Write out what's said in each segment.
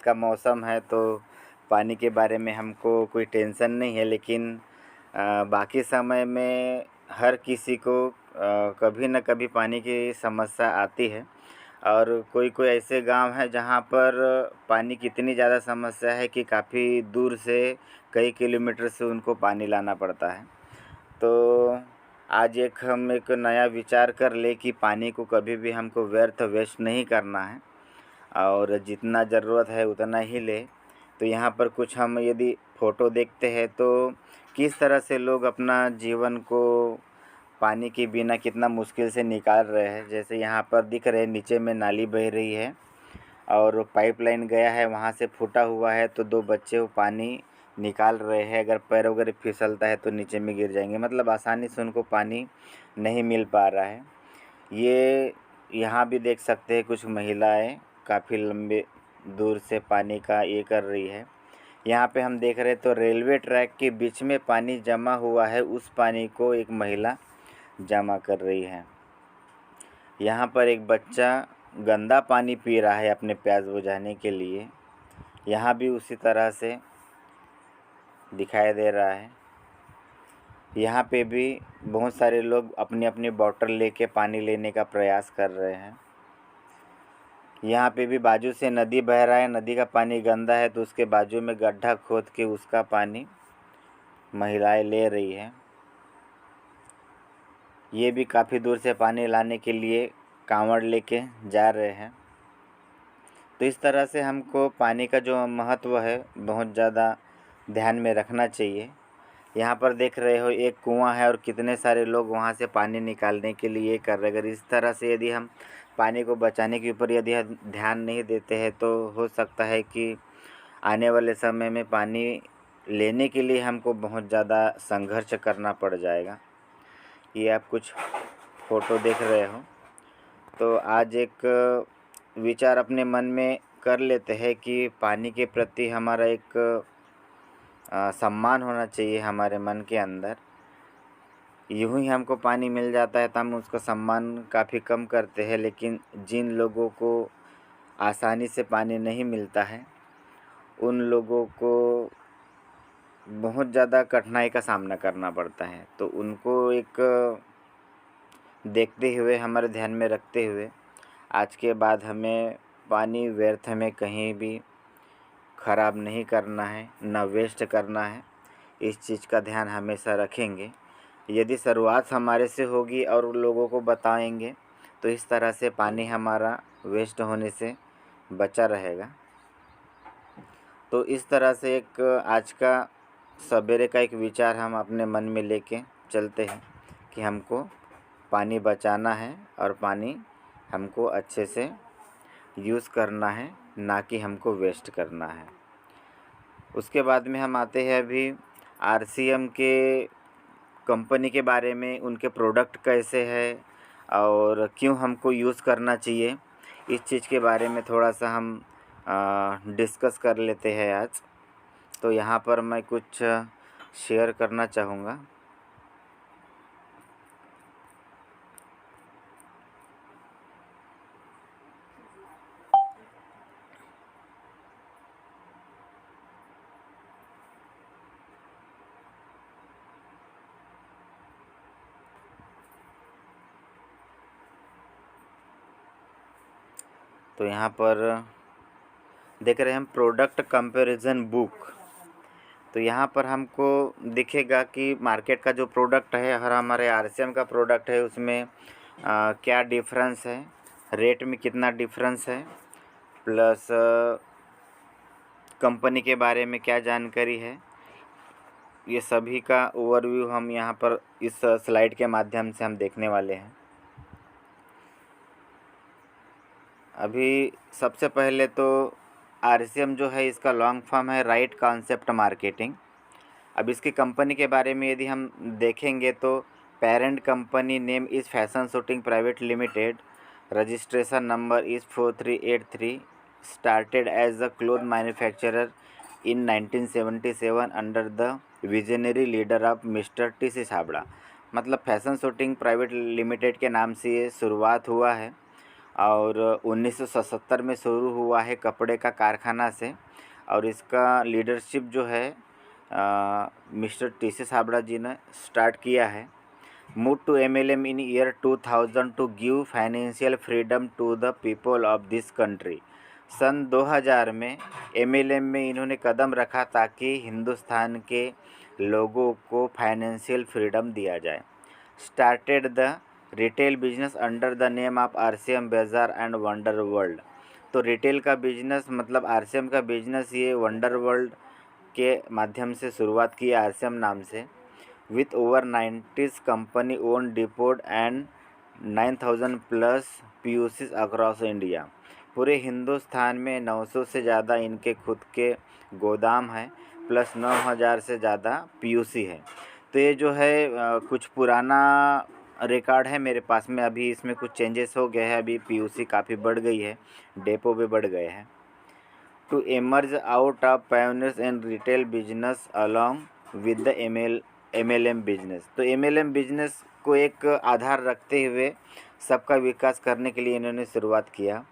का मौसम है तो पानी के बारे में हमको कोई टेंशन नहीं है, लेकिन बाकी समय में हर किसी को कभी न कभी पानी की समस्या आती है। और कोई ऐसे गांव हैं जहां पर पानी की इतनी ज़्यादा समस्या है कि काफ़ी दूर से कई किलोमीटर से उनको पानी लाना पड़ता है। तो आज हम एक नया विचार कर ले कि पानी को कभी भी हमको व्यर्थ वेस्ट नहीं करना है और जितना ज़रूरत है उतना ही ले। तो यहाँ पर कुछ हम यदि फ़ोटो देखते हैं तो किस तरह से लोग अपना जीवन को पानी के बिना कितना मुश्किल से निकाल रहे हैं। जैसे यहाँ पर दिख रहे नीचे में नाली बह रही है और पाइपलाइन गया है, वहाँ से फूटा हुआ है, तो दो बच्चे वो पानी निकाल रहे हैं। अगर पैर वगैरह फिसलता है तो नीचे में गिर जाएंगे, मतलब आसानी से उनको पानी नहीं मिल पा रहा है। ये यहाँ भी देख सकते हैं कुछ महिलाएं काफ़ी लंबे दूर से पानी का ये कर रही है। यहाँ पे हम देख रहे तो रेलवे ट्रैक के बीच में पानी जमा हुआ है, उस पानी को एक महिला जमा कर रही है। यहाँ पर एक बच्चा गंदा पानी पी रहा है अपने प्यास बुझाने के लिए। यहाँ भी उसी तरह से दिखाई दे रहा है। यहाँ पे भी बहुत सारे लोग अपनी अपनी बोतल लेके पानी लेने का प्रयास कर रहे हैं। यहाँ पे भी बाजू से नदी बह रहा है, नदी का पानी गंदा है तो उसके बाजू में गड्ढा खोद के उसका पानी महिलाएं ले रही है। ये भी काफ़ी दूर से पानी लाने के लिए कांवड़ लेके जा रहे हैं। तो इस तरह से हमको पानी का जो महत्व है बहुत ज़्यादा ध्यान में रखना चाहिए। यहाँ पर देख रहे हो एक कुआं है और कितने सारे लोग वहाँ से पानी निकालने के लिए कर रहे हैं। अगर इस तरह से यदि हम पानी को बचाने के ऊपर यदि हम ध्यान नहीं देते हैं तो हो सकता है कि आने वाले समय में पानी लेने के लिए हमको बहुत ज़्यादा संघर्ष करना पड़ जाएगा। ये आप कुछ फ़ोटो देख रहे हो तो आज एक विचार अपने मन में कर लेते हैं कि पानी के प्रति हमारा एक सम्मान होना चाहिए हमारे मन के अंदर। यूँ ही हमको पानी मिल जाता है तो हम उसका सम्मान काफ़ी कम करते हैं, लेकिन जिन लोगों को आसानी से पानी नहीं मिलता है उन लोगों को बहुत ज़्यादा कठिनाई का सामना करना पड़ता है। तो उनको एक देखते हुए, हमारे ध्यान में रखते हुए आज के बाद हमें पानी व्यर्थ में कहीं भी ख़राब नहीं करना है, ना वेस्ट करना है। इस चीज़ का ध्यान हमेशा रखेंगे। यदि शुरुआत हमारे से होगी और लोगों को बताएंगे तो इस तरह से पानी हमारा वेस्ट होने से बचा रहेगा। तो इस तरह से एक आज का सवेरे का एक विचार हम अपने मन में लेके चलते हैं कि हमको पानी बचाना है और पानी हमको अच्छे से यूज़ करना है, ना कि हमको वेस्ट करना है। उसके बाद में हम आते हैं अभी आरसीएम के कंपनी के बारे में, उनके प्रोडक्ट कैसे है और क्यों हमको यूज़ करना चाहिए, इस चीज़ के बारे में थोड़ा सा हम डिस्कस कर लेते हैं आज। तो यहाँ पर मैं कुछ शेयर करना चाहूँगा। तो यहाँ पर देख रहे हैं हम प्रोडक्ट कंपैरिजन बुक। तो यहाँ पर हमको दिखेगा कि मार्केट का जो प्रोडक्ट है और हमारे आरसीएम का प्रोडक्ट है उसमें क्या डिफरेंस है, रेट में कितना डिफरेंस है, प्लस कंपनी के बारे में क्या जानकारी है, ये सभी का ओवरव्यू हम यहाँ पर इस स्लाइड के माध्यम से हम देखने वाले हैं। अभी सबसे पहले तो आरसीएम जो है इसका लॉन्ग फॉर्म है राइट कॉन्सेप्ट मार्केटिंग। अब इसकी कंपनी के बारे में यदि हम देखेंगे तो parent company name is fashion shooting private limited, registration number is 4383, started as a cloth manufacturer in 1977 under the visionary leader of mister T Chhabra. मतलब फैशन शूटिंग प्राइवेट लिमिटेड के नाम से ये शुरुआत हुआ है और 1977 में शुरू हुआ है कपड़े का कारखाना से। और इसका लीडरशिप जो है मिस्टर टीसी छाबड़ा जी ने स्टार्ट किया है। Move to MLM in year 2000 to give financial freedom to the people of this country. सन 2000 में एमएलएम में इन्होंने कदम रखा ताकि हिंदुस्तान के लोगों को फाइनेंशियल फ्रीडम दिया जाए। Started the retail business under the name of RCM Bazaar and wonder world. तो रिटेल का बिजनेस मतलब आरसीएम का बिजनेस ये वंडर वर्ल्ड के माध्यम से शुरुआत की आरसीएम नाम से। With over 90 company own depot and 9000 plus PUCs across India. पूरे हिंदुस्तान में 900 से ज़्यादा इनके खुद के गोदाम हैं, प्लस 9000 से ज़्यादा पीयूसी है। तो ये जो है कुछ पुराना रिकॉर्ड है मेरे पास में। अभी इसमें कुछ चेंजेस हो गए हैं, अभी पीयूसी काफ़ी बढ़ गई है, डेपो भी बढ़ गए हैं। To emerge out of pioneers in retail business along with the MLM business. तो एमएलएम बिजनेस को एक आधार रखते हुए सबका विकास करने के लिए इन्होंने शुरुआत किया।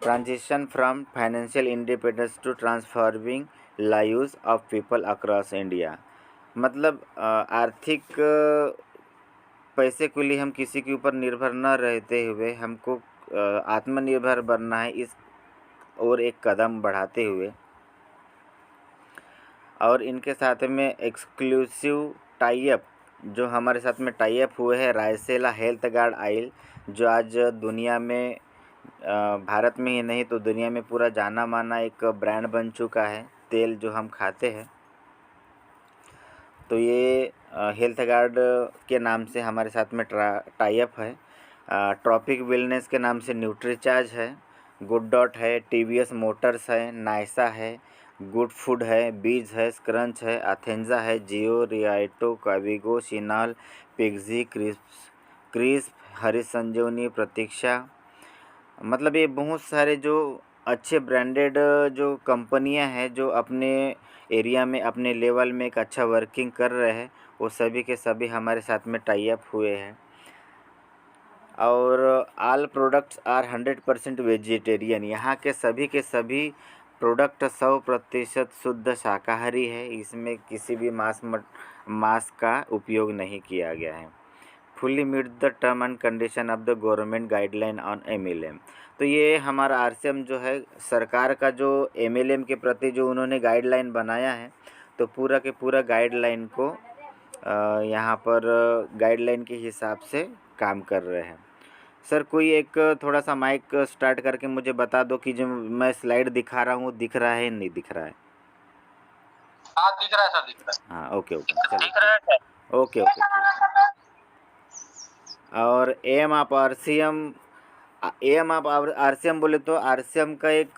Transition from financial independence to transforming lives of people across India. मतलब आर्थिक पैसे के लिए हम किसी के ऊपर निर्भर न रहते हुए हमको आत्मनिर्भर बनना है, इस और एक कदम बढ़ाते हुए। और इनके साथ में एक्सक्लूसिव टाई अप जो हमारे साथ में टाई अप हुए हैं रायसेला हेल्थ गार्ड ऑयल, जो आज दुनिया में भारत में ही नहीं तो दुनिया में पूरा जाना माना एक ब्रांड बन चुका है, तेल जो हम खाते हैं। तो ये हेल्थ गार्ड के नाम से हमारे साथ में टाई अप है। ट्रॉपिक वेलनेस के नाम से न्यूट्रीचार्ज है, गुड डॉट है, टीवीएस मोटर्स है, नायसा है, गुड फूड है, बीज है, स्क्रंच है, अथेंजा है, जियो, रियाइटो, काविगो, शिनाल, पिग्जी, क्रिस्प, हरी संजीवनी, प्रतीक्षा। मतलब ये बहुत सारे जो अच्छे ब्रांडेड जो कंपनियां हैं जो अपने एरिया में अपने लेवल में एक अच्छा वर्किंग कर रहे हैं, वो सभी के सभी हमारे साथ में टाई अप हुए हैं। और ऑल प्रोडक्ट्स आर 100% वेजिटेरियन। यहाँ के सभी प्रोडक्ट 100% शुद्ध शाकाहारी है, इसमें किसी भी मांस का उपयोग नहीं किया गया है। Fully meet the term and condition of the government guideline on MLM. तो ये हमारा आरसीएम जो है सरकार का जो एमएलएम के प्रति जो उन्होंने गाइडलाइन बनाया है, तो पूरा के पूरा गाइडलाइन को यहाँ पर गाइडलाइन के हिसाब से काम कर रहे हैं। सर कोई एक थोड़ा सा माइक स्टार्ट करके मुझे बता दो कि जो मैं स्लाइड दिखा रहा हूँ दिख रहा है नहीं दिख रहा है? हाँ दिख रहा है सर, दिख रहा है। हाँ ओके ओके दिख रहा है सर। ओके ओके ठीक है। और एम ऑफ आरसीएम बोले तो आरसीएम का एक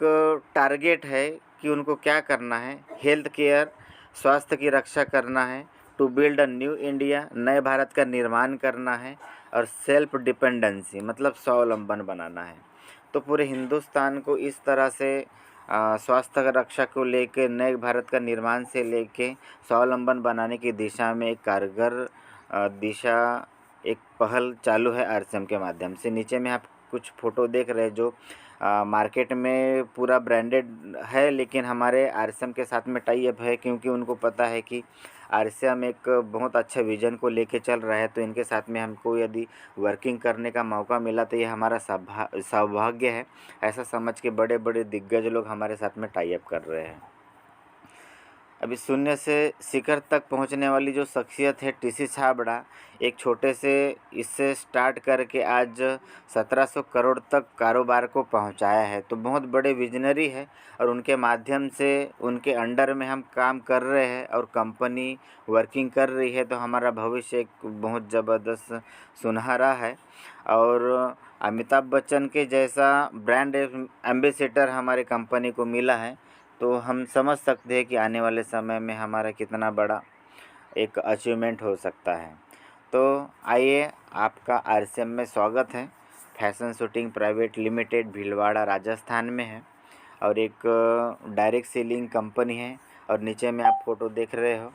टारगेट है कि उनको क्या करना है, हेल्थ केयर स्वास्थ्य की रक्षा करना है, to build a new India नए भारत का निर्माण करना है, और सेल्फ डिपेंडेंसी मतलब स्वावलंबन बनाना है। तो पूरे हिंदुस्तान को इस तरह से स्वास्थ्य रक्षा को लेके नए भारत का निर्माण से लेके स्वावलंबन बनाने की दिशा में एक कारगर दिशा एक पहल चालू है आरसीएम के माध्यम से। नीचे में आप कुछ फ़ोटो देख रहे हैं जो मार्केट में पूरा ब्रांडेड है, लेकिन हमारे आरसीएम के साथ में टाई अप है क्योंकि उनको पता है कि आरसीएम एक बहुत अच्छा विज़न को लेके चल रहा है। तो इनके साथ में हमको यदि वर्किंग करने का मौका मिला तो ये हमारा सौभाग्य है, ऐसा समझ के बड़े बड़े दिग्गज लोग हमारे साथ में टाई अप कर रहे हैं। अभी शून्य से शिखर तक पहुंचने वाली जो शख्सियत है टीसी छाबड़ा, एक छोटे से इससे स्टार्ट करके आज 1700 करोड़ तक कारोबार को पहुंचाया है। तो बहुत बड़े विजनरी है और उनके माध्यम से उनके अंडर में हम काम कर रहे हैं और कंपनी वर्किंग कर रही है। तो हमारा भविष्य एक बहुत ज़बरदस्त सुनहरा है। और अमिताभ बच्चन के जैसा ब्रांड एम्बेसडर हमारे कंपनी को मिला है, तो हम समझ सकते हैं कि आने वाले समय में हमारा कितना बड़ा एक अचीवमेंट हो सकता है। तो आइए, आपका आरसीएम में स्वागत है। Fashion shooting private limited Bhilwara Rajasthan में है और एक डायरेक्ट सेलिंग कंपनी है। और नीचे में आप फ़ोटो देख रहे हो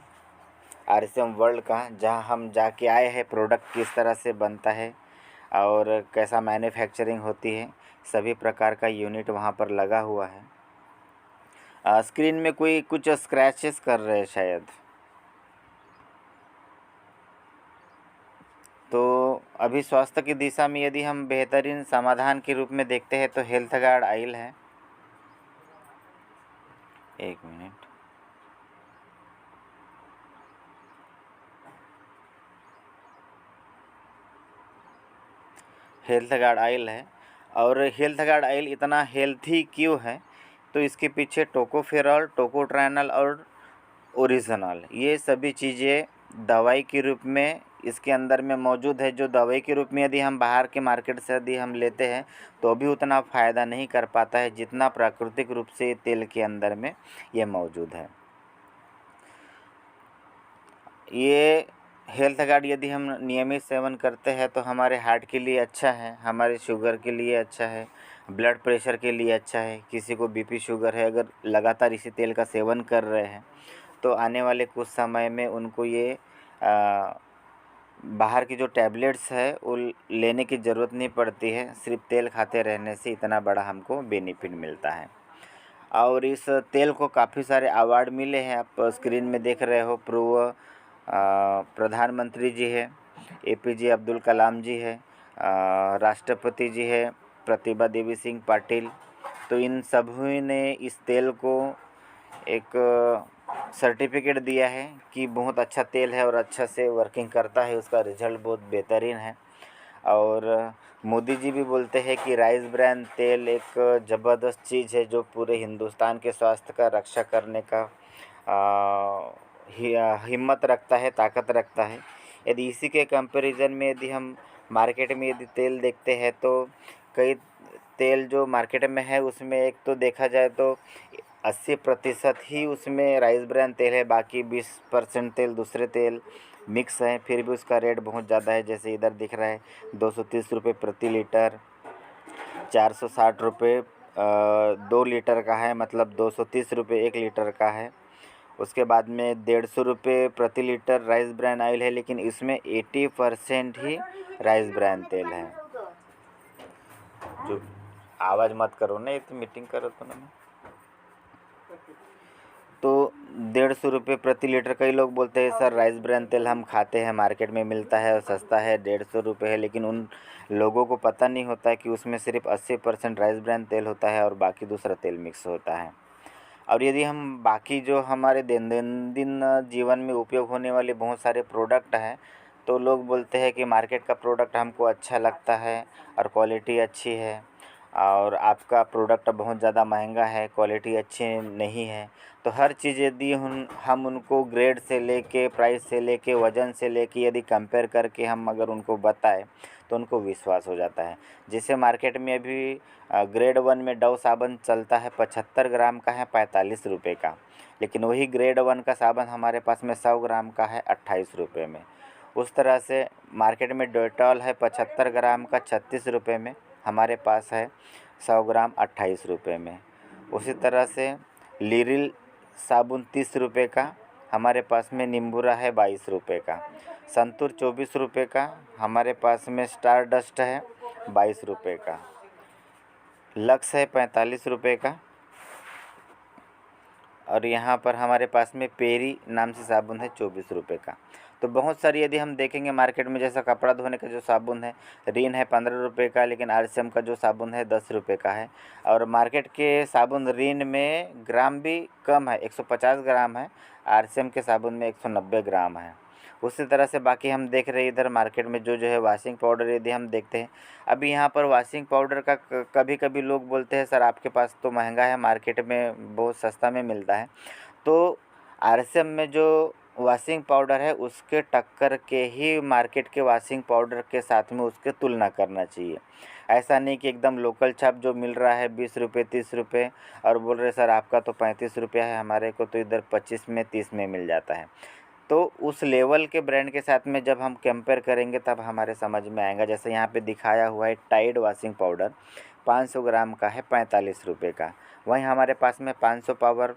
आरसीएम वर्ल्ड का, जहां हम जाके आए हैं, प्रोडक्ट किस तरह से बनता है और कैसा मैन्युफैक्चरिंग होती है, सभी प्रकार का यूनिट वहाँ पर लगा हुआ है। स्क्रीन में कोई कुछ स्क्रैचेस कर रहे हैं शायद। तो अभी स्वास्थ्य की दिशा में यदि हम बेहतरीन समाधान के रूप में देखते हैं तो हेल्थ गार्ड ऑयल है। एक मिनट। हेल्थ गार्ड ऑयल है, और हेल्थ गार्ड ऑयल इतना हेल्थी क्यों है, तो इसके पीछे टोकोफेरॉल, टोकोट्राइनल और ओरिजिनल, ये सभी चीज़ें दवाई के रूप में इसके अंदर में मौजूद है। जो दवाई के रूप में यदि हम बाहर के मार्केट से यदि हम लेते हैं तो भी उतना फ़ायदा नहीं कर पाता है जितना प्राकृतिक रूप से तेल के अंदर में ये मौजूद है। ये हेल्थ गार्ड यदि हम नियमित सेवन करते हैं तो हमारे हार्ट के लिए अच्छा है, हमारे शुगर के लिए अच्छा है, ब्लड प्रेशर के लिए अच्छा है। किसी को बीपी शुगर है, अगर लगातार इसी तेल का सेवन कर रहे हैं तो आने वाले कुछ समय में उनको ये बाहर की जो टैबलेट्स है वो लेने की ज़रूरत नहीं पड़ती है। सिर्फ तेल खाते रहने से इतना बड़ा हमको बेनिफिट मिलता है। और इस तेल को काफ़ी सारे अवार्ड मिले हैं, आप स्क्रीन में देख रहे हो। पूर्व प्रधानमंत्री जी है, एपीजे अब्दुल कलाम जी है, राष्ट्रपति जी है प्रतिभा देवी सिंह पाटिल। तो इन सभी ने इस तेल को एक सर्टिफिकेट दिया है कि बहुत अच्छा तेल है और अच्छा से वर्किंग करता है, उसका रिजल्ट बहुत बेहतरीन है। और मोदी जी भी बोलते हैं कि राइस ब्रान तेल एक ज़बरदस्त चीज़ है जो पूरे हिंदुस्तान के स्वास्थ्य का रक्षा करने का हिम्मत रखता है, ताकत रखता है। यदि इसी के कंपैरिजन में यदि हम मार्केट में यदि तेल देखते हैं तो कई तेल जो मार्केट में है उसमें एक तो देखा जाए तो 80% ही उसमें राइस ब्रान तेल है, बाकी 20% तेल दूसरे तेल मिक्स हैं। फिर भी उसका रेट बहुत ज़्यादा है। जैसे इधर दिख रहा है 230 रुपये प्रति लीटर, 460 रुपये 2 लीटर का है, मतलब 230 रुपये 1 लीटर का है। उसके बाद में 150 रुपये प्रति लीटर राइस ब्रान ऑयल है, लेकिन इसमें 80% ही राइस ब्रान तेल है। जो आवाज़ मत करो ना, ये तो मीटिंग करो तो ना। तो 150 रुपये प्रति लीटर। कई लोग बोलते हैं सर राइस ब्रान तेल हम खाते हैं, मार्केट में मिलता है और सस्ता है, 150 रुपये है, लेकिन उन लोगों को पता नहीं होता है कि उसमें सिर्फ 80% राइस ब्रान तेल होता है और बाकी दूसरा तेल मिक्स होता है। और यदि हम बाकी जो हमारे दैनंदिन जीवन में उपयोग होने वाले बहुत सारे प्रोडक्ट हैं, तो लोग बोलते हैं कि मार्केट का प्रोडक्ट हमको अच्छा लगता है और क्वालिटी अच्छी है, और आपका प्रोडक्ट बहुत ज़्यादा महंगा है, क्वालिटी अच्छी नहीं है। तो हर चीज़ यदि हम उनको ग्रेड से लेके, प्राइस से लेके, वज़न से लेके यदि कंपेयर करके हम अगर उनको बताएं तो उनको विश्वास हो जाता है। जैसे मार्केट में अभी ग्रेड 1 में डव साबुन चलता है, 75 ग्राम का है 45 रुपये का, लेकिन वही ग्रेड 1 का साबुन हमारे पास में 100 ग्राम का है 28 रुपये में। उस तरह से मार्केट में डेटॉल है 75 ग्राम का 36 रुपये में, हमारे पास है 100 ग्राम 28 रुपये में। उसी तरह से लिरिल साबुन 30 रुपये का, हमारे पास में निम्बुरा है 22 रुपये का, संतूर 24 रुपये का, हमारे पास में स्टार डस्ट है 22 रुपये का, लक्स है 45 रुपये का, और यहाँ पर हमारे पास में पेरी नाम से साबुन है 24 रुपये का। तो बहुत सारी यदि हम देखेंगे मार्केट में, जैसा कपड़ा धोने का जो साबुन है रिन है 15 रुपये का, लेकिन आरसीएम का जो साबुन है 10 रुपये का है। और मार्केट के साबुन रिन में ग्राम भी कम है, 150 ग्राम है, आरसीएम के साबुन में 190 ग्राम है। उसी तरह से बाकी हम देख रहे हैं इधर मार्केट में जो है वाशिंग पाउडर यदि हम देखते हैं, अभी यहाँ पर वाशिंग पाउडर का कभी कभी लोग बोलते हैं सर आपके पास तो महंगा है, मार्केट में बहुत सस्ता में मिलता है। तो आरसीएम में जो वाशिंग पाउडर है उसके टक्कर के ही मार्केट के वाशिंग पाउडर के साथ में उसके तुलना करना चाहिए। ऐसा नहीं कि एकदम लोकल छाप जो मिल रहा है 20 रुपये 30 रुपये और बोल रहे सर आपका तो 35 रुपया है, हमारे को तो इधर 25 में 30 में मिल जाता है। तो उस लेवल के ब्रांड के साथ में जब हम कंपेयर करेंगे तब हमारे समझ में आएगा। जैसे यहाँ पे दिखाया हुआ है टाइड वाशिंग पाउडर 500 ग्राम का है 45 रुपये का, वहीं हमारे पास में 500 पावर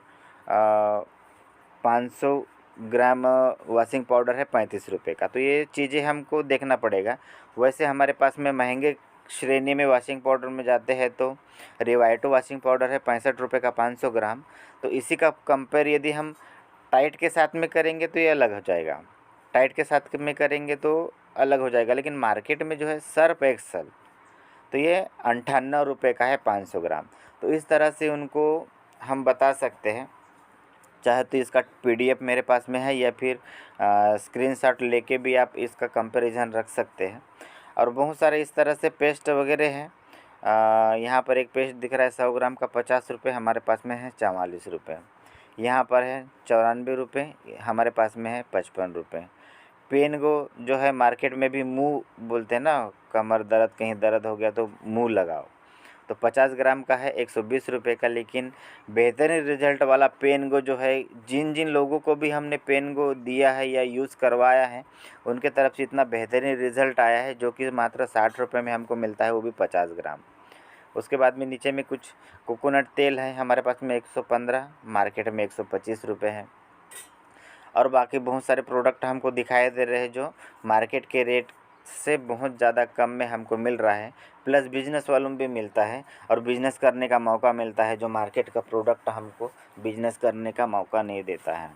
500 ग्राम वॉशिंग पाउडर है 35 रुपये का। तो ये चीज़ें हमको देखना पड़ेगा। वैसे हमारे पास में महंगे श्रेणी में वॉशिंग पाउडर में जाते हैं तो रिवाइटो वॉशिंग पाउडर है 65 रुपये का 500 ग्राम। तो इसी का कंपेयर यदि हम टाइड के साथ में करेंगे तो ये अलग हो जाएगा, टाइड के साथ में करेंगे तो अलग हो जाएगा। लेकिन मार्केट में जो है सर्फ एक्सल, तो ये 98 रुपये का है 500 ग्राम। तो इस तरह से उनको हम बता सकते हैं। चाहे तो इसका पीडीएफ मेरे पास में है या फिर स्क्रीनशॉट लेके भी आप इसका कंपैरिजन रख सकते हैं। और बहुत सारे इस तरह से पेस्ट वगैरह हैं। यहाँ पर एक पेस्ट दिख रहा है 100 ग्राम का 50 रुपये, हमारे पास में है 44 रुपये। यहाँ पर है 94 रुपये, हमारे पास में है 55 रुपये। पेनगो जो है मार्केट में भी मुँह बोलते हैं ना, कमर दर्द कहीं दर्द हो गया तो मुँह लगाओ, तो 50 ग्राम का है 120 रुपये का। लेकिन बेहतरीन रिजल्ट वाला पेनगो जो है, जिन जिन लोगों को भी हमने पेनगो दिया है या यूज़ करवाया है उनके तरफ से इतना बेहतरीन रिजल्ट आया है, जो कि मात्र 60 रुपये में हमको मिलता है, वो भी 50 ग्राम। उसके बाद में नीचे में कुछ कोकोनट तेल है, हमारे पास में 115, मार्केट में 125 रुपये है। और बाकी बहुत सारे प्रोडक्ट हमको दिखाई दे रहे हैं जो मार्केट के रेट से बहुत ज़्यादा कम में हमको मिल रहा है। प्लस बिजनेस वालों में भी मिलता है और बिजनेस करने का मौका मिलता है, जो मार्केट का प्रोडक्ट हमको बिजनेस करने का मौका नहीं देता है।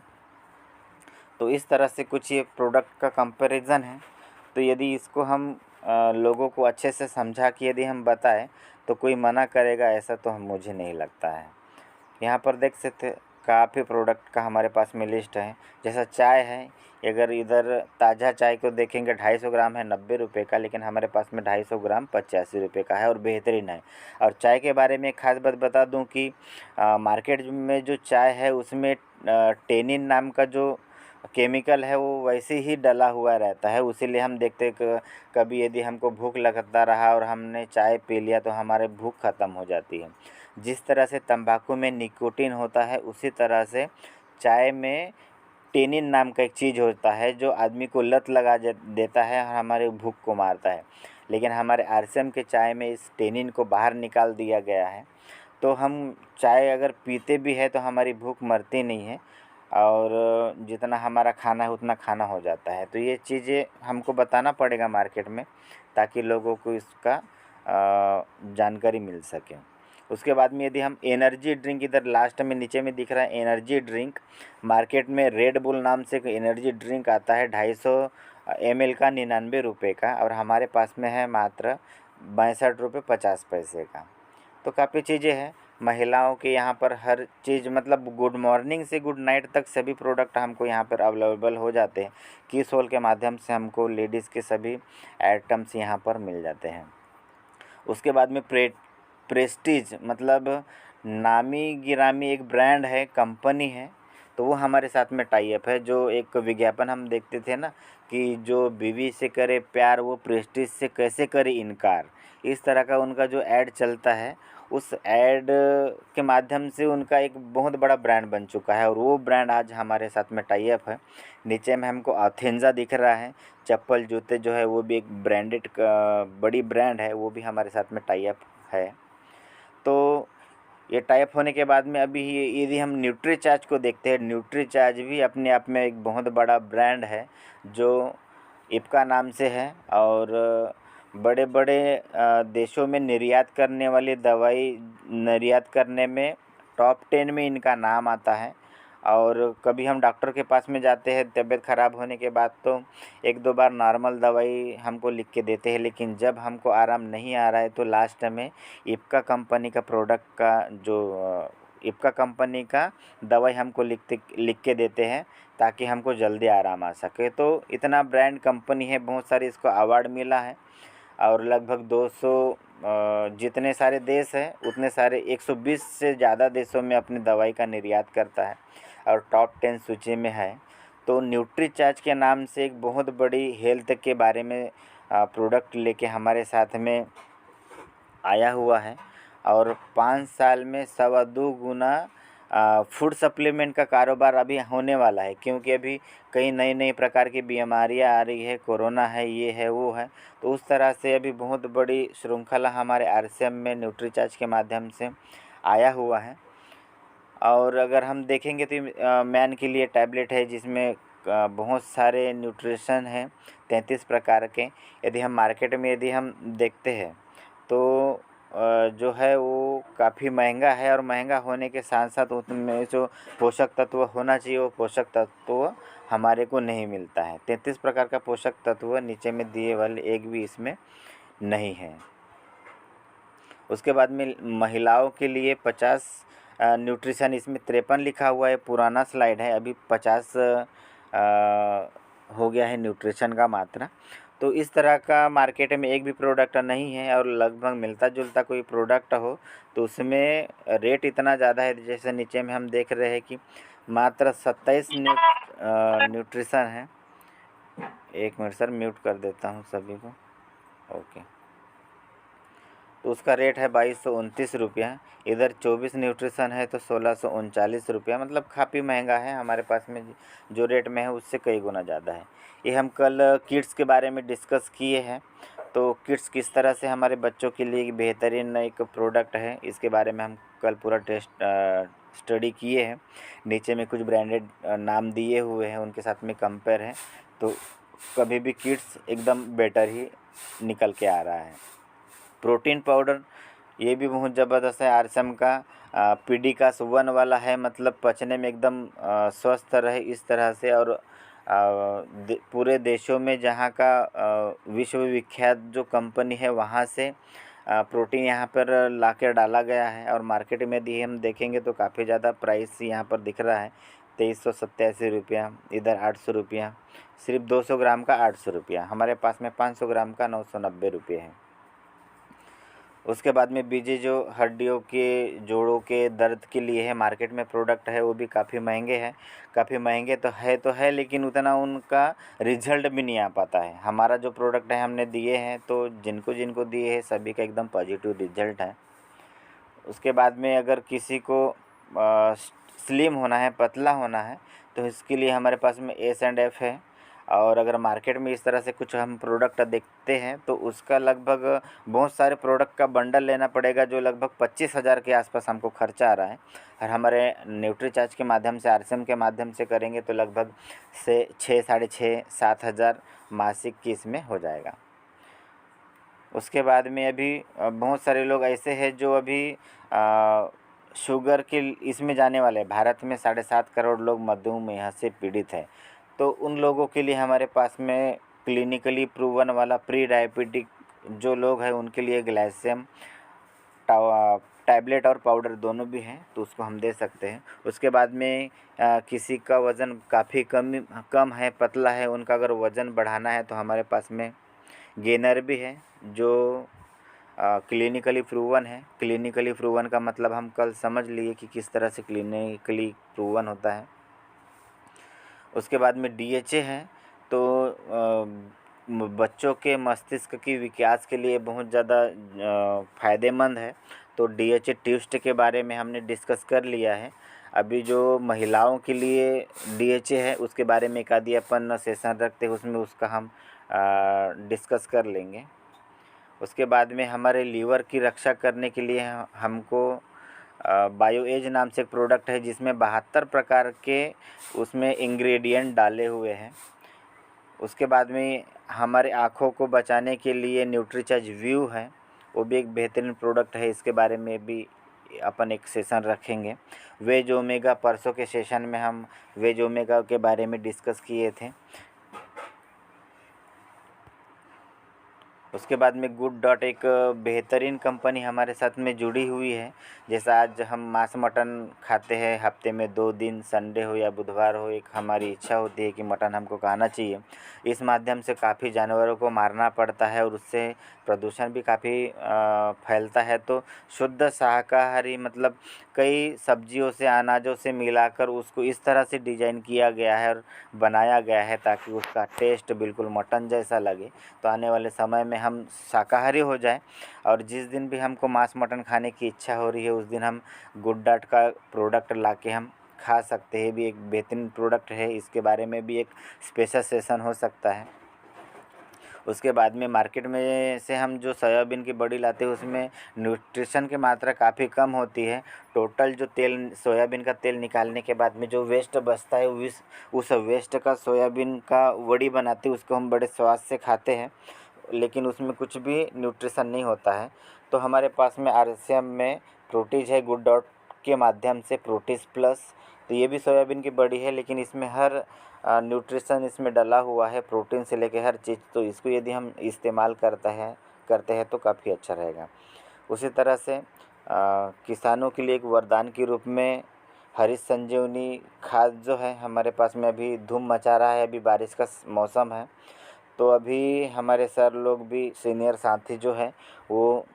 तो इस तरह से कुछ ये प्रोडक्ट का कंपैरिजन है। तो यदि इसको हम लोगों को अच्छे से समझा के यदि हम बताएं तो कोई मना करेगा ऐसा तो मुझे नहीं लगता है। यहाँ पर देख सकते काफ़ी प्रोडक्ट का हमारे पास में लिस्ट है। जैसा चाय है, अगर इधर ताज़ा चाय को देखेंगे 250 ग्राम है 90 रुपये का, लेकिन हमारे पास में 250 ग्राम 85 रुपये का है और बेहतरीन है। और चाय के बारे में एक खास बात बता दूं कि मार्केट में जो चाय है उसमें टेनिन नाम का जो केमिकल है वो वैसे ही डला हुआ रहता है। उसीलिए हम देखते कभी यदि हमको भूख लगता रहा और हमने चाय पी लिया तो हमारे भूख ख़त्म हो जाती है। जिस तरह से तंबाकू में निकोटीन होता है, उसी तरह से चाय में टेनिन नाम का एक चीज़ होता है जो आदमी को लत लगा देता है और हमारे भूख को मारता है। लेकिन हमारे आरसीएम के चाय में इस टेनिन को बाहर निकाल दिया गया है, तो हम चाय अगर पीते भी है तो हमारी भूख मरती नहीं है और जितना हमारा खाना है उतना खाना हो जाता है। तो ये चीज़ें हमको बताना पड़ेगा मार्केट में, ताकि लोगों को इसका जानकारी मिल सके। उसके बाद में यदि हम एनर्जी ड्रिंक, इधर लास्ट में नीचे में दिख रहा है एनर्जी ड्रिंक, मार्केट में रेड बुल नाम से एक एनर्जी ड्रिंक आता है 250 ml का 99 रुपये का, और हमारे पास में है मात्र 62 रुपये 50 पैसे का। तो काफ़ी चीज़ें हैं महिलाओं के यहाँ पर, हर चीज़ मतलब गुड मॉर्निंग से गुड नाइट तक सभी प्रोडक्ट हमको यहाँ पर अवेलेबल हो जाते हैं। किस होल के माध्यम से हमको लेडीज़ के सभी आइटम्स यहाँ पर मिल जाते हैं। उसके बाद में प्रेस्टीज मतलब नामी गिरामी एक ब्रांड है, कंपनी है, तो वो हमारे साथ में टाई अप है। जो एक विज्ञापन हम देखते थे ना कि जो बीवी से करे प्यार वो प्रेस्टीज से कैसे करे इनकार, इस तरह का उनका जो ऐड चलता है, उस ऐड के माध्यम से उनका एक बहुत बड़ा ब्रांड बन चुका है और वो ब्रांड आज हमारे साथ में टाई अप है। नीचे में हमको ऑथेंजा दिख रहा है, चप्पल जूते जो है वो भी एक ब्रांडेड बड़ी ब्रांड है, वो भी हमारे साथ में टाई अप है। तो ये टाइप होने के बाद में अभी यदि हम न्यूट्रीचार्ज को देखते हैं, न्यूट्रीचार्ज भी अपने आप में एक बहुत बड़ा ब्रांड है जो इप्का नाम से है और बड़े बड़े देशों में निर्यात करने वाली दवाई निर्यात करने में टॉप 10 में इनका नाम आता है। और कभी हम डॉक्टर के पास में जाते हैं तबीयत ख़राब होने के बाद तो एक दो बार नॉर्मल दवाई हमको लिख के देते हैं, लेकिन जब हमको आराम नहीं आ रहा है तो लास्ट में इप्का कंपनी का प्रोडक्ट का जो इप्का कंपनी का दवाई हमको लिख के देते हैं ताकि हमको जल्दी आराम आ सके। तो इतना ब्रांड कंपनी है, बहुत सारे इसको अवार्ड मिला है और लगभग 200 जितने सारे देश हैं उतने सारे 120 से ज़्यादा देशों में अपनी दवाई का निर्यात करता है और टॉप 10 सूची में है। तो न्यूट्रीचार्ज के नाम से एक बहुत बड़ी हेल्थ के बारे में प्रोडक्ट लेके हमारे साथ में आया हुआ है और 5 साल में 2.25 गुना फूड सप्लीमेंट का कारोबार अभी होने वाला है, क्योंकि अभी कई नई नई प्रकार की बीमारियां आ रही है, कोरोना है, ये है, वो है। तो उस तरह से अभी बहुत बड़ी श्रृंखला हमारे आरसीएम में न्यूट्रीचार्ज के माध्यम से आया हुआ है। और अगर हम देखेंगे तो मैन के लिए टैबलेट है जिसमें बहुत सारे न्यूट्रिशन हैं 33 प्रकार के। यदि हम मार्केट में यदि हम देखते हैं तो जो है वो काफ़ी महंगा है, और महंगा होने के साथ साथ उसमें जो पोषक तत्व होना चाहिए वो पोषक तत्व हमारे को नहीं मिलता है। 33 प्रकार का पोषक तत्व नीचे में दिए वाले एक भी इसमें नहीं है। उसके बाद में महिलाओं के लिए 50 न्यूट्रिशन, इसमें 53 लिखा हुआ है, पुराना स्लाइड है, अभी 50 हो गया है न्यूट्रिशन का मात्रा। तो इस तरह का मार्केट में एक भी प्रोडक्ट नहीं है, और लगभग मिलता जुलता कोई प्रोडक्ट हो तो उसमें रेट इतना ज़्यादा है। जैसे नीचे में हम देख रहे हैं कि मात्र 27 न्यूट्रिशन है। एक मिनट सर, म्यूट कर देता हूँ सभी को। ओके, तो उसका रेट है 2229 रुपया। इधर 24 न्यूट्रिशन है तो 1639 रुपया, मतलब काफ़ी महंगा है। हमारे पास में जो रेट में है उससे कई गुना ज़्यादा है। ये हम कल किड्स के बारे में डिस्कस किए हैं, तो किड्स किस तरह से हमारे बच्चों के लिए बेहतरीन एक प्रोडक्ट है, इसके बारे में हम कल पूरा स्टडी किए हैं। नीचे में कुछ ब्रांडेड नाम दिए हुए हैं, उनके साथ में कंपेयर है, तो कभी भी किड्स एकदम बेटर ही निकल के आ रहा है। प्रोटीन पाउडर ये भी बहुत ज़बरदस्त है, आरसम का पीडिकास 1 वाला है, मतलब पचने में एकदम स्वस्थ रहे इस तरह से। और पूरे देशों में जहाँ का विश्वविख्यात जो कंपनी है वहाँ से प्रोटीन यहाँ पर ला कर डाला गया है। और मार्केट में यदि हम देखेंगे तो काफ़ी ज़्यादा प्राइस यहाँ पर दिख रहा है, 2387 रुपया, इधर 800 रुपया, सिर्फ 200 ग्राम का 800 रुपया। हमारे पास में 500 ग्राम का 990 रुपये है। उसके बाद में बीजे जो हड्डियों के जोड़ों के दर्द के लिए है मार्केट में प्रोडक्ट है, वो भी काफ़ी महंगे हैं। काफ़ी महंगे तो है लेकिन उतना उनका रिजल्ट भी नहीं आ पाता है। हमारा जो प्रोडक्ट है हमने दिए हैं, तो जिनको जिनको दिए हैं सभी का एकदम पॉजिटिव रिजल्ट है। उसके बाद में अगर किसी को स्लिम होना है, पतला होना है, तो इसके लिए हमारे पास में S&F है। और अगर मार्केट में इस तरह से कुछ हम प्रोडक्ट देखते हैं तो उसका लगभग बहुत सारे प्रोडक्ट का बंडल लेना पड़ेगा, जो लगभग 25,000 के आसपास हमको खर्चा आ रहा है। और हमारे न्यूट्रीचार्ज के माध्यम से, आरसीएम के माध्यम से करेंगे तो लगभग से 6, साढ़े 6, 7,000 मासिक की इसमें हो जाएगा। उसके बाद में अभी बहुत सारे लोग ऐसे हैं जो अभी शुगर के इसमें जाने वाले हैं। भारत में 7.5 करोड़ लोग मधुमेह से पीड़ित हैं, तो उन लोगों के लिए हमारे पास में क्लिनिकली प्रूवन वाला प्री डायबिटिक जो लोग हैं उनके लिए ग्लाइसेम टैबलेट और पाउडर दोनों भी हैं, तो उसको हम दे सकते हैं। उसके बाद में किसी का वज़न काफ़ी कम है, पतला है, उनका अगर वज़न बढ़ाना है तो हमारे पास में गेनर भी है जो क्लिनिकली प्रूवन है। क्लिनिकली प्रूवन का मतलब हम कल समझ लिए कि किस तरह से क्लिनिकली प्रूवन होता है। उसके बाद में DHA है, तो बच्चों के मस्तिष्क की विकास के लिए बहुत ज़्यादा फ़ायदेमंद है। तो DHA ट्विस्ट के बारे में हमने डिस्कस कर लिया है। अभी जो महिलाओं के लिए DHA है उसके बारे में एक आधी अपन सेशन रखते हैं, उसमें उसका हम डिस्कस कर लेंगे। उसके बाद में हमारे लीवर की रक्षा करने के लिए हमको बायो एज नाम से एक प्रोडक्ट है जिसमें 72 प्रकार के उसमें इंग्रेडिएंट डाले हुए हैं। उसके बाद में हमारे आँखों को बचाने के लिए न्यूट्रीचार्ज व्यू है, वो भी एक बेहतरीन प्रोडक्ट है। इसके बारे में भी अपन एक सेशन रखेंगे। वेज ओमेगा, परसों के सेशन में हम वेज ओमेगा के बारे में डिस्कस किए थे। उसके बाद में गुड डॉट एक बेहतरीन कंपनी हमारे साथ में जुड़ी हुई है। जैसा आज हम मांस मटन खाते हैं हफ्ते में 2 दिन, संडे हो या बुधवार हो, एक हमारी इच्छा होती है कि मटन हमको खाना चाहिए। इस माध्यम से काफ़ी जानवरों को मारना पड़ता है और उससे प्रदूषण भी काफ़ी फैलता है। तो शुद्ध शाकाहारी मतलब कई सब्जियों से, अनाजों से मिलाकर उसको इस तरह से डिज़ाइन किया गया है और बनाया गया है ताकि उसका टेस्ट बिल्कुल मटन जैसा लगे। तो आने वाले समय में हम शाकाहारी हो जाए, और जिस दिन भी हमको मांस मटन खाने की इच्छा हो रही है उस दिन हम गुड डाइट का प्रोडक्ट ला के हम खा सकते हैं। भी एक बेहतरीन प्रोडक्ट है, इसके बारे में भी एक स्पेशल सेशन हो सकता है। उसके बाद में मार्केट में से हम जो सोयाबीन की बड़ी लाते हैं उसमें न्यूट्रिशन की मात्रा काफ़ी कम होती है। टोटल जो तेल सोयाबीन का तेल निकालने के बाद में जो वेस्ट बचता है उस वेस्ट का सोयाबीन का वड़ी बनाते हैं, उसको हम बड़े स्वाद से खाते हैं, लेकिन उसमें कुछ भी न्यूट्रिशन नहीं होता है। तो हमारे पास में RCM में प्रोटीज है गुड डॉट के माध्यम से, प्रोटीज प्लस। तो ये भी सोयाबीन की बड़ी है, लेकिन इसमें हर न्यूट्रिशन इसमें डला हुआ है, प्रोटीन से लेकर हर चीज़। तो इसको यदि हम इस्तेमाल करते हैं तो काफ़ी अच्छा रहेगा। उसी तरह से किसानों के लिए एक वरदान के रूप में हरीश संजीवनी खाद जो है हमारे पास में अभी धूम मचा रहा है। अभी बारिश का मौसम है, तो अभी हमारे सर लोग भी, सीनियर साथी जो है वो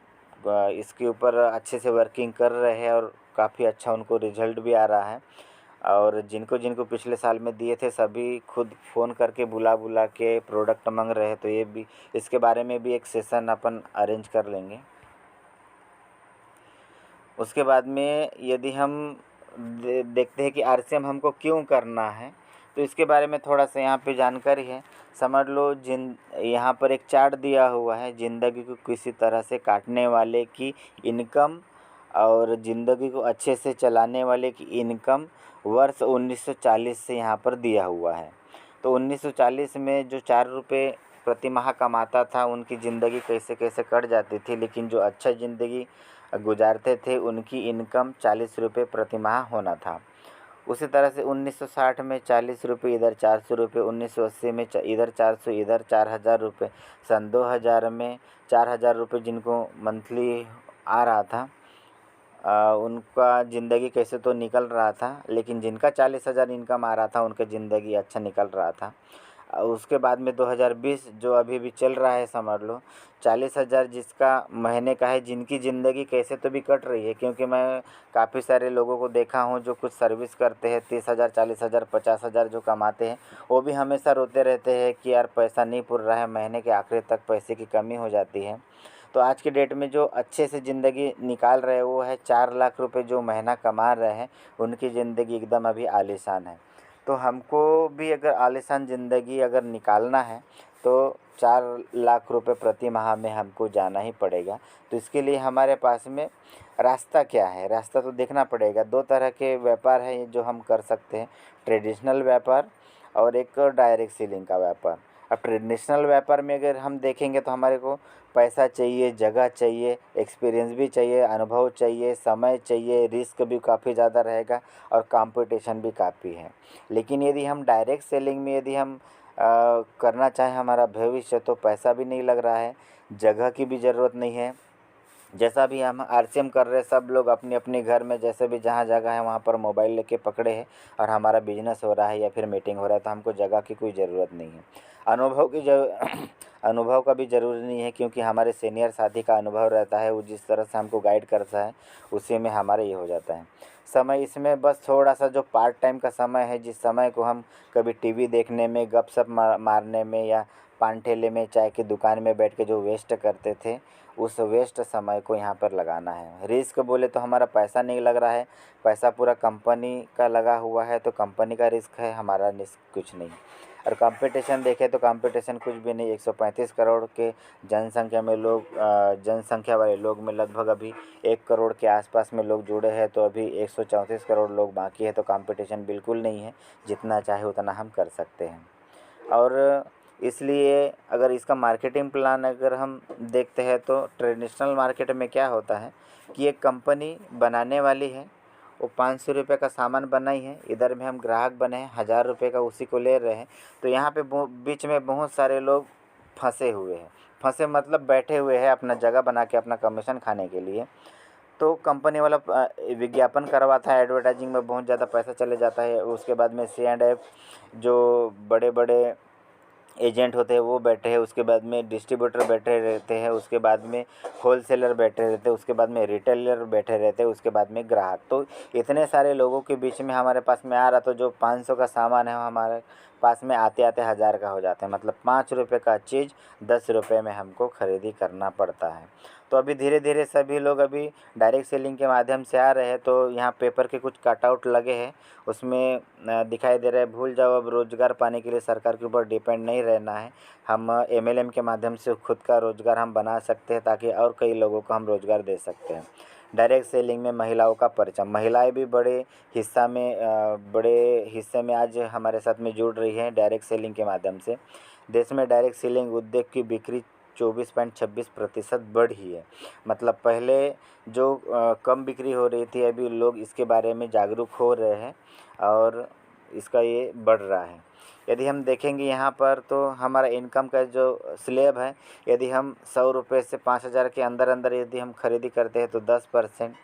इसके ऊपर अच्छे से वर्किंग कर रहे हैं और काफ़ी अच्छा उनको रिजल्ट भी आ रहा है। और जिनको जिनको पिछले साल में दिए थे सभी खुद फ़ोन करके बुला के प्रोडक्ट मांग रहे हैं। तो ये भी, इसके बारे में भी एक सेशन अपन अरेंज कर लेंगे। उसके बाद में यदि हम देखते हैं कि RCM हमको क्यों करना है, तो इसके बारे में थोड़ा सा यहाँ पे जानकारी है। समझ लो यहाँ पर एक चार्ट दिया हुआ है, ज़िंदगी को किसी तरह से काटने वाले की इनकम और ज़िंदगी को अच्छे से चलाने वाले की इनकम वर्ष 1940 से यहाँ पर दिया हुआ है। तो 1940 में जो 4 रुपये प्रति माह कमाता था उनकी ज़िंदगी कैसे कैसे कट जाती थी, लेकिन जो अच्छा ज़िंदगी गुजारते थे उनकी इनकम 40 रुपये प्रति माह होना था। उसी तरह से 1960 में 40 रुपये, इधर 400 रुपये, 1980 में इधर 400, इधर 4000 रुपये, सन 2000 में 4000 रुपये जिनको मंथली आ रहा था उनका ज़िंदगी कैसे तो निकल रहा था, लेकिन जिनका 40,000 इनकम आ रहा था उनका ज़िंदगी अच्छा निकल रहा था। उसके बाद में 2020 जो अभी भी चल रहा है, समझ लो 40,000 जिसका महीने का है, जिनकी ज़िंदगी कैसे तो भी कट रही है। क्योंकि मैं काफ़ी सारे लोगों को देखा हूँ जो कुछ सर्विस करते हैं, 30,000, 40,000, 50,000 जो कमाते हैं, वो भी हमेशा रोते रहते हैं कि यार पैसा नहीं पुर रहा है, महीने के आखिर तक पैसे की कमी हो जाती है। तो आज के डेट में जो अच्छे से ज़िंदगी निकाल रहे हैं वो है 4 लाख रुपए जो महीना कमा रहे हैं, उनकी ज़िंदगी एकदम अभी आलीशान है। तो हमको भी अगर आलीशान ज़िंदगी अगर निकालना है तो 4 लाख रुपए प्रति माह में हमको जाना ही पड़ेगा। तो इसके लिए हमारे पास में रास्ता क्या है, रास्ता तो देखना पड़ेगा। 2 तरह के व्यापार हैं जो हम कर सकते हैं, ट्रेडिशनल व्यापार और एक डायरेक्ट सेलिंग का व्यापार। अब ट्रेडिशनल व्यापार में अगर हम देखेंगे तो हमारे को पैसा चाहिए, जगह चाहिए, एक्सपीरियंस भी चाहिए, अनुभव चाहिए, समय चाहिए, रिस्क भी काफ़ी ज़्यादा रहेगा और कंपटीशन भी काफ़ी है। लेकिन यदि हम डायरेक्ट सेलिंग में यदि हम करना चाहें हमारा भविष्य, तो पैसा भी नहीं लग रहा है, जगह की भी ज़रूरत नहीं है। जैसा भी हम RCM कर रहे हैं, सब लोग अपनी अपनी घर में जैसे भी जहाँ जगह है वहाँ पर मोबाइल लेके पकड़े हैं और हमारा बिजनेस हो रहा है या फिर मीटिंग हो रहा है। तो हमको जगह की कोई ज़रूरत नहीं है, अनुभव की अनुभव का भी ज़रूरी नहीं है, क्योंकि हमारे सीनियर साथी का अनुभव रहता है, वो जिस तरह से हमको गाइड करता है उसी में हमारा ये हो जाता है। समय इसमें बस थोड़ा सा जो पार्ट टाइम का समय है, जिस समय को हम कभी टीवी देखने में, गपशप मारने में या पान ठेले में, चाय की दुकान में बैठ के जो वेस्ट करते थे, उस वेस्ट समय को यहाँ पर लगाना है। रिस्क बोले तो हमारा पैसा नहीं लग रहा है, पैसा पूरा कंपनी का लगा हुआ है, तो कंपनी का रिस्क है, हमारा रिस्क कुछ नहीं। और कंपटीशन देखें तो कंपटीशन कुछ भी नहीं। 135 करोड़ के जनसंख्या में जनसंख्या वाले लोग में लगभग अभी 1 करोड़ के आसपास में लोग जुड़े हैं, तो अभी 134 करोड़ लोग बाकी है। तो कंपटीशन बिल्कुल नहीं है, जितना चाहे उतना हम कर सकते हैं। और इसलिए अगर इसका मार्केटिंग प्लान अगर हम देखते हैं तो ट्रेडिशनल मार्केट में क्या होता है कि एक कंपनी बनाने वाली है, वो 500 रुपये का सामान बनाई है, इधर में हम ग्राहक बने हैं, 1000 रुपये का उसी को ले रहे हैं। तो यहाँ पे बीच में बहुत सारे लोग फंसे हुए हैं, फंसे मतलब बैठे हुए हैं अपना जगह बना के अपना कमीशन खाने के लिए। तो कंपनी वाला विज्ञापन करवाता है, एडवर्टाइजिंग में बहुत ज़्यादा पैसा चले जाता है। उसके बाद में C&F जो बड़े बड़े एजेंट होते हैं वो बैठे हैं, उसके बाद में डिस्ट्रीब्यूटर बैठे रहते हैं, उसके बाद में होलसेलर बैठे रहते हैं, उसके बाद में रिटेलर बैठे रहते हैं, उसके बाद में ग्राहक। तो इतने सारे लोगों के बीच में हमारे पास में आ रहा, तो जो 500 का सामान है हमारे पास में आते आते 1000 का हो जाता है। मतलब 5 रुपये का चीज़ 10 रुपये में हमको ख़रीदी करना पड़ता है। तो अभी धीरे धीरे सभी लोग अभी डायरेक्ट सेलिंग के माध्यम से आ रहे हैं। तो यहाँ पेपर के कुछ कटआउट लगे हैं, उसमें दिखाई दे रहा है भूल जाओ अब रोज़गार पाने के लिए सरकार के ऊपर डिपेंड नहीं रहना है, हम MLM के माध्यम से खुद का रोज़गार हम बना सकते हैं ताकि और कई लोगों को हम रोज़गार दे सकते हैं। डायरेक्ट सेलिंग में महिलाओं का परचम, महिलाएं भी बड़े हिस्से में आज हमारे साथ में जुड़ रही हैं डायरेक्ट सेलिंग के माध्यम से। देश में डायरेक्ट सेलिंग उद्योग की बिक्री 24.26% बढ़ी है। मतलब पहले जो कम बिक्री हो रही थी, अभी लोग इसके बारे में जागरूक हो रहे हैं और इसका ये बढ़ रहा है। यदि हम देखेंगे यहाँ पर तो हमारा इनकम का जो स्लैब है, यदि हम 100 रुपये से 5,000 के अंदर अंदर यदि हम खरीदी करते हैं तो 10%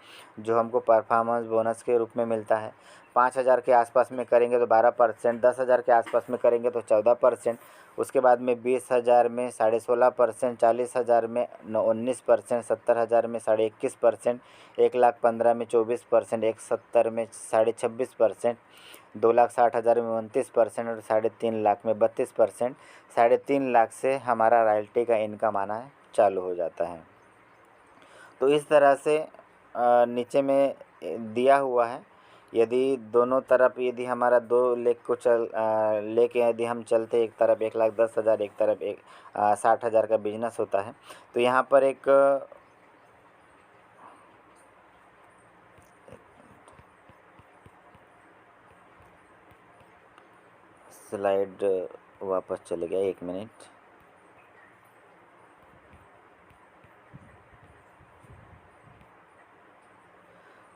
जो हमको परफॉर्मेंस बोनस के रूप में मिलता है। 5,000 के आसपास में करेंगे तो 12%, 10,000 के आसपास में करेंगे तो 14%, उसके बाद में 20,000 में 16.5%, 40,000 में 19%, 70,000 में 21.5%, 1,15,000 में 24%, 1,70,000 में 26.5%, 2,60,000 में 29% और 3,50,000 में 32%। 3,50,000 से हमारा रॉयल्टी का इनकम आना चालू हो जाता है। तो इस तरह से नीचे में दिया हुआ है, यदि दोनों तरफ यदि हमारा 2 लेग को लेके यदि हम चलते, एक तरफ 1,10,000, एक तरफ 60,000 का बिजनेस होता है, तो यहाँ पर एक स्लाइड वापस चले गया, 1 मिनट।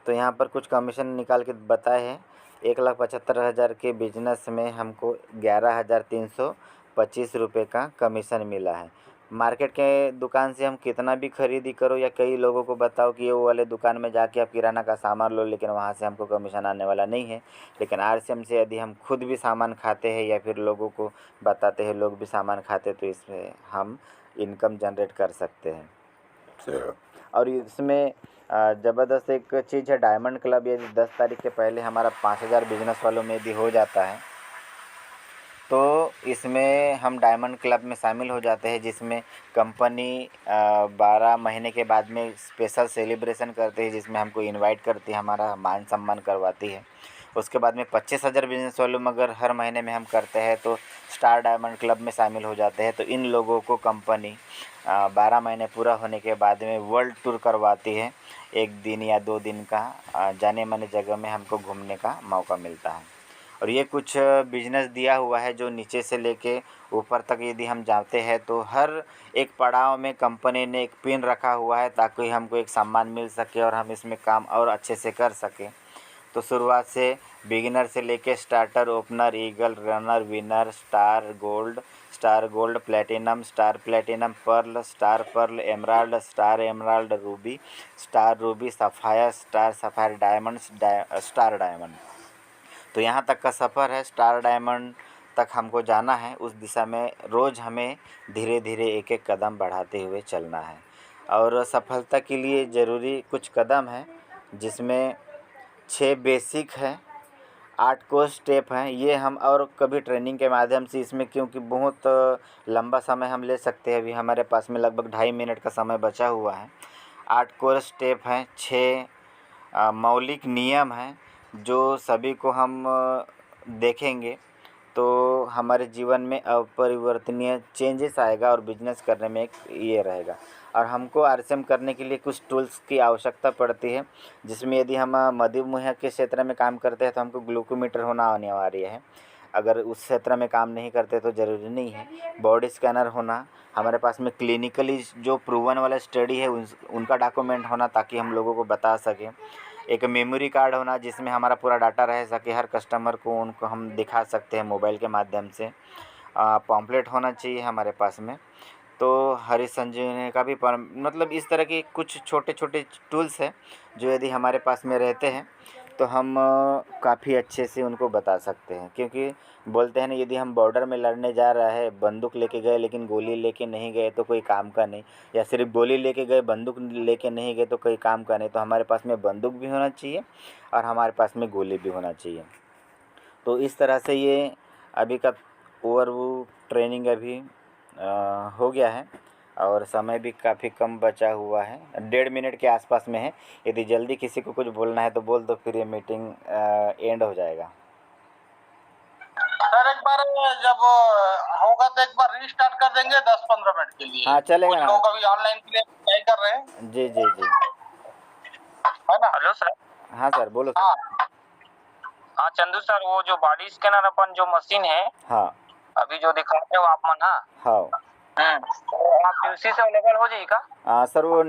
तो यहाँ पर कुछ कमीशन निकाल के बताए हैं। 1,75,000 के बिजनेस में हमको 11,325 रुपये का कमीशन मिला है। मार्केट के दुकान से हम कितना भी खरीदी करो या कई लोगों को बताओ कि वो वाले दुकान में जाके आप किराना का सामान लो, लेकिन वहाँ से हमको कमीशन आने वाला नहीं है। लेकिन RCM से यदि हम खुद भी सामान खाते हैं या फिर लोगों को बताते हैं, लोग भी सामान खाते, तो इसमें हम इनकम जनरेट कर सकते हैं। और इसमें ज़बरदस्त एक चीज़ है डायमंड क्लब। यदि 10 तारीख के पहले हमारा 5,000 बिजनेस वालों में यदि हो जाता है तो इसमें हम डायमंड क्लब में शामिल हो जाते हैं, जिसमें कंपनी 12 महीने के बाद में स्पेशल सेलिब्रेशन करती है, जिसमें हमको इनवाइट करती है, हमारा मान सम्मान करवाती है। उसके बाद में 25,000 बिजनेस वालों में अगर हर महीने में हम करते हैं तो स्टार डायमंड क्लब में शामिल हो जाते हैं। तो इन लोगों को कंपनी 12 महीने पूरा होने के बाद में वर्ल्ड टूर करवाती है, 1 दिन या 2 दिन का जाने माने जगह में हमको घूमने का मौका मिलता है। और ये कुछ बिजनेस दिया हुआ है जो नीचे से लेके ऊपर तक यदि हम जाते हैं तो हर एक पड़ाव में कंपनी ने एक पिन रखा हुआ है ताकि हमको एक सम्मान मिल सके और हम इसमें काम और अच्छे से कर सकें। तो शुरुआत से बिगिनर से लेके starter, opener, eagle, runner, winner, star gold, platinum, star platinum, pearl, star pearl, emerald, star emerald, ruby, star ruby, sapphire, star sapphire, diamond, star diamond. तो यहाँ तक का सफ़र है, स्टार डायमंड तक हमको जाना है। उस दिशा में रोज़ हमें धीरे धीरे एक एक कदम बढ़ाते हुए चलना है। और सफलता के लिए ज़रूरी कुछ कदम हैं, जिसमें 6 बेसिक है, 8 कोर स्टेप हैं। ये हम और कभी ट्रेनिंग के माध्यम से इसमें, क्योंकि बहुत लंबा समय हम ले सकते हैं, अभी हमारे पास में लगभग 2.5 मिनट का समय बचा हुआ है। 8 कोर स्टेप हैं, 6 मौलिक नियम हैं जो सभी को हम देखेंगे तो हमारे जीवन में अपरिवर्तनीय चेंजेस आएगा और बिजनेस करने में एक ये रहेगा। और हमको RCM करने के लिए कुछ टूल्स की आवश्यकता पड़ती है, जिसमें यदि हम मधुमेह के क्षेत्र में काम करते हैं तो हमको ग्लूकोमीटर होना अनिवार्य है। अगर उस क्षेत्र में काम नहीं करते तो ज़रूरी नहीं है। बॉडी स्कैनर होना, हमारे पास में क्लिनिकली जो प्रूवन वाला स्टडी है उनका डॉक्यूमेंट होना ताकि हम लोगों को बता सकें। एक मेमोरी कार्ड होना जिसमें हमारा पूरा डाटा रह सके, हर कस्टमर को उनको हम दिखा सकते हैं मोबाइल के माध्यम से। पॉम्पलेट होना चाहिए हमारे पास में। तो हरी संजीवनी का भी मतलब इस तरह के कुछ छोटे छोटे टूल्स हैं जो यदि हमारे पास में रहते हैं तो हम काफ़ी अच्छे से उनको बता सकते हैं। क्योंकि बोलते हैं ना, यदि हम बॉर्डर में लड़ने जा रहा है, बंदूक लेके गए लेकिन गोली लेके नहीं गए तो कोई काम का नहीं, या सिर्फ गोली लेके गए बंदूक लेके नहीं गए तो कोई काम का नहीं। तो हमारे पास में बंदूक भी होना चाहिए और हमारे पास में गोली भी होना चाहिए। तो इस तरह से ये अभी का ओवरव्यू ट्रेनिंग अभी हो गया है। और समय भी काफ़ी कम बचा हुआ है, 1.5 मिनट के आसपास में है। यदि जल्दी किसी को कुछ बोलना है तो बोल दो, फिर ये मीटिंग एंड हो जाएगा। सर एक बार जब होगा तो एक बार रीस्टार्ट कर देंगे 10-15 मिनट के लिए। हाँ चलेगा कुछ ना। लोग अभी ऑनलाइन के लिए ट्राई कर रहे हैं, जी जी जी। है ना। Hello sir. हाँ सर, बोलो सर। हाँ हाँ चंदू सर, वो जो बॉडी स्कैनर अपन जो मशीन है हाँ अभी जो दिखा रहे हो आप मन, हाँ हाँ तो आप पीयूसी से अवेलेबल हो जाएगा। सर, वो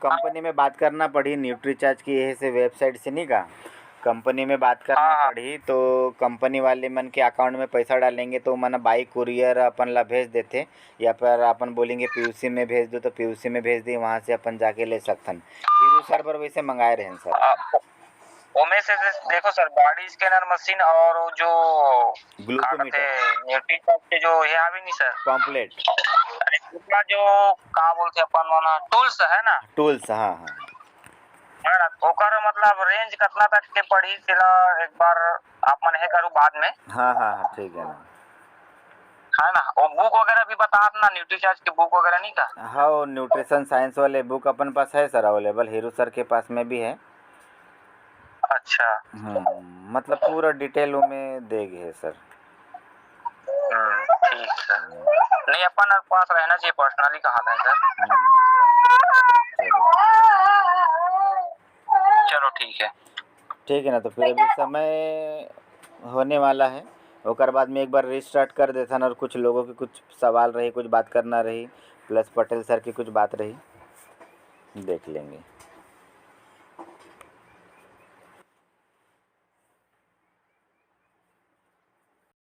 कंपनी में बात करना पड़ी, न्यूट्रीचार्ज की यही से वेबसाइट से नहीं का, कंपनी में बात करना हाँ। पड़ी। तो कंपनी वाले मन के अकाउंट में पैसा डालेंगे तो मन बाई कुरियर अपन ला भेज देते, या फिर अपन बोलेंगे पीयूसी में भेज दो तो पीयूसी में भेज दी, वहाँ से अपन जाके ले सकथन। हीरो सर पर वैसे मंगाए रहे सर। ओमे से देखो सर, बॉडी स्कैनर मशीन और वो जो ग्लूकोमीटर, न्यूट्रीचार्ज के जो ये आवे नहीं सर, पम्पलेट, अरे दूसरा जो का बोलते अपन वाला टूल्स है ना, टूल्स। हाँ हाँ है ना, ओकर मतलब रेंज कितना तक के पड़ी तेला एक बार आप मन है करू बाद में। हाँ हाँ हाँ ठीक है ना। है ना, वो बुक वगैरह भी बता ना, न्यूट्रीचार्ज की बुक वगैरह नहीं का। हाँ, वो न्यूट्रिशन साइंस वाले बुक अपन पास है सर अवेलेबल, हीरो सर के पास में भी है। अच्छा। मतलब पूरा डिटेल में देगी है सर। ठीक सर, नहीं अपन पास रहना चाहिए, पर्सनली कहा था सर। चलो ठीक है। ठीक है ना, तो फिर अभी समय होने वाला है, ओकर बाद में एक बार रीस्टार्ट कर देता ना, और कुछ लोगों की कुछ सवाल रही, कुछ बात करना रही, प्लस पटेल सर की कुछ बात रही, देख लेंगे।